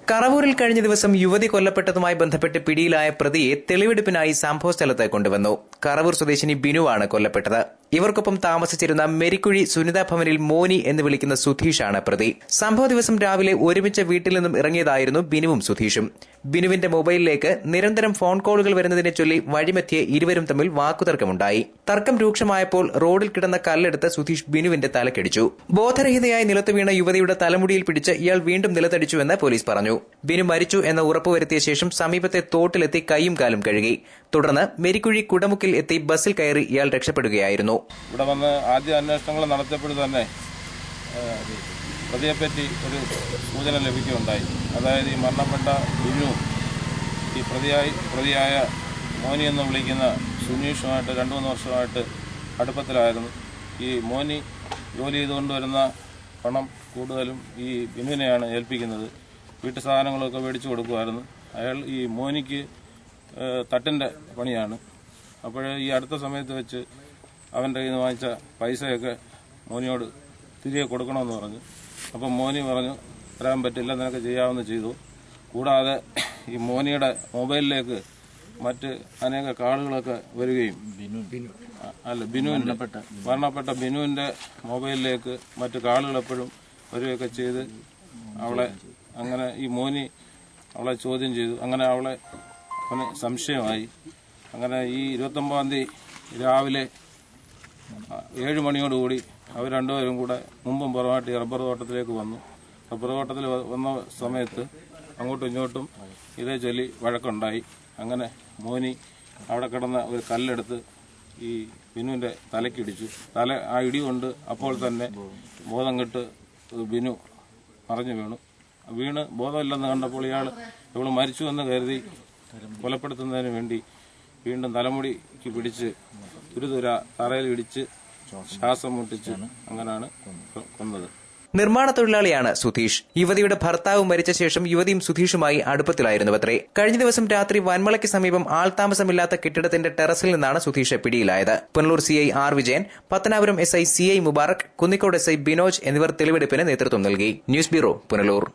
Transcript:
കറവൂരിൽ കഴിഞ്ഞ ദിവസം യുവതി കൊല്ലപ്പെട്ടതുമായി ബന്ധപ്പെട്ട് പിടിയിലായ പ്രതിയെ തെളിവെടുപ്പിനായി സംഭവസ്ഥലത്ത് കൊണ്ടുവന്നു. കറവൂർ സ്വദേശിനി ബിനുവാണ് കൊല്ലപ്പെട്ടത്. ഇവർക്കൊപ്പം താമസിച്ചിരുന്ന മെരിക്കുഴി സുനിതാ ഭവനിൽ മോനി എന്ന് വിളിക്കുന്ന സുധീഷാണ് പ്രതി. സംഭവ ദിവസം രാവിലെ ഒരുമിച്ച് വീട്ടിൽ നിന്നും ഇറങ്ങിയതായിരുന്നു ബിനുവും സുധീഷും. ബിനുവിന്റെ മൊബൈലിലേക്ക് നിരന്തരം ഫോൺ കോളുകൾ വരുന്നതിനെ ചൊല്ലി വഴിമധ്യേ ഇരുവരും തമ്മിൽ വാക്കുതർക്കമുണ്ടായി. തർക്കം രൂക്ഷമായപ്പോൾ റോഡിൽ കിടന്ന കല്ലെടുത്ത് സുധീഷ് ബിനുവിന്റെ തലക്കടിച്ചു. ബോധരഹിതയായി നിലത്ത് വീണ യുവതിയുടെ തലമുടിയിൽ പിടിച്ച് ഇയാൾ വീണ്ടും നിലത്തടിച്ചുവെന്ന് പോലീസ് പറഞ്ഞു. ബിനു മരിച്ചു എന്ന് ഉറപ്പുവരുത്തിയ ശേഷം സമീപത്തെ തോട്ടിലെത്തി കൈയും കാലും കഴുകി. തുടർന്ന് മെരിക്കുഴി കുടമുക്കിൽ എത്തി ബസ്സിൽ കയറി ഇയാൾ രക്ഷപ്പെടുകയായിരുന്നു. ഇവിടെ വന്ന് ആദ്യ അന്വേഷണങ്ങൾ നടത്തിയപ്പോൾ തന്നെ പ്രതിയെപ്പറ്റി ഒരു സൂചന ലഭിക്കുകയുണ്ടായി. അതായത് ഈ മരണപ്പെട്ട ബിനു ഈ പ്രതിയായ മോനി എന്ന് വിളിക്കുന്ന സുനീഷുമായിട്ട് 2-3 വർഷമായിട്ട് അടുപ്പത്തിലായിരുന്നു. ഈ മോനി ജോലി ചെയ്തുകൊണ്ട് വരുന്ന പണം കൂടുതലും ഈ ബിനുവിനെയാണ് ഏൽപ്പിക്കുന്നത്. വീട്ടു സാധനങ്ങളൊക്കെ മേടിച്ചു കൊടുക്കുമായിരുന്നു. അയാൾ ഈ മോനിക്ക് തട്ടിൻ്റെ പണിയാണ്. അപ്പോൾ ഈ അടുത്ത സമയത്ത് വെച്ച് അവൻ്റെ കയ്യിൽ നിന്ന് വാങ്ങിച്ച പൈസയൊക്കെ മോനിയോട് തിരികെ കൊടുക്കണമെന്ന് പറഞ്ഞു. അപ്പം മോനി പറഞ്ഞു തരാൻ പറ്റില്ല, നിനക്ക് ചെയ്യാവുന്ന ചെയ്തു. കൂടാതെ ഈ മോനിയുടെ മൊബൈലിലേക്ക് മറ്റ് അനേക കാളുകളൊക്കെ വരികയും മരണപ്പെട്ട ബിനുവിൻ്റെ മൊബൈലിലേക്ക് മറ്റ് കാളുകൾ എപ്പോഴും വരികയൊക്കെ ചെയ്ത് അവളെ അങ്ങനെ ഈ മോനി അവളെ ചോദ്യം ചെയ്തു. അങ്ങനെ അവന് സംശയമായി. അങ്ങനെ ഈ 29-ാം തീയതി രാവിലെ 7 മണിയോടുകൂടി അവർ രണ്ടുപേരും കൂടെ മുമ്പും പുറമായിട്ട് റബ്ബർ തോട്ടത്തിലേക്ക് വന്നു. റബ്ബർ തോട്ടത്തിൽ വന്ന സമയത്ത് അങ്ങോട്ടും ഇങ്ങോട്ടും ഇതേ ചൊല്ലി വഴക്കുണ്ടായി. അങ്ങനെ മോനി അവിടെ കിടന്ന ഒരു കല്ലെടുത്ത് ഈ ബിനുവിൻ്റെ തലക്കിടിച്ചു. ആ ഇടി കൊണ്ട് അപ്പോൾ തന്നെ ബോധം കെട്ട് ബിനു മറിഞ്ഞു വീണ് ബോധമില്ലെന്ന് കണ്ടപ്പോൾ ഇവൾ മരിച്ചു എന്ന് കരുതി കൊലപ്പെടുത്തുന്നതിന് വേണ്ടി വീണ്ടും തലമുടിക്ക് പിടിച്ച് തുരുതുര തറയിൽ ഇടിച്ച് ശ്വാസം മുട്ടിച്ച് അങ്ങനെയാണ് കൊന്നത്. നിർമ്മാണ തൊഴിലാളിയാണ് സുധീഷ്. യുവതിയുടെ ഭർത്താവ് മരിച്ച ശേഷം യുവതിയും സുധീഷുമായി അടുപ്പത്തിലായിരുന്നുവത്രേ. കഴിഞ്ഞ ദിവസം രാത്രി വന്മളയ്ക്ക് സമീപം ആൾതാമസമില്ലാത്ത കെട്ടിടത്തിന്റെ ടെറസിൽ നിന്നാണ് സുധീഷ് പിടിയിലായത്. Punalur CI R Vijayan, Pathanapuram SI CI Mubarak, Kunnicode SI Binoj എന്നിവർ തെളിവെടുപ്പിന് നേതൃത്വം നൽകി. News bureau, Punalur.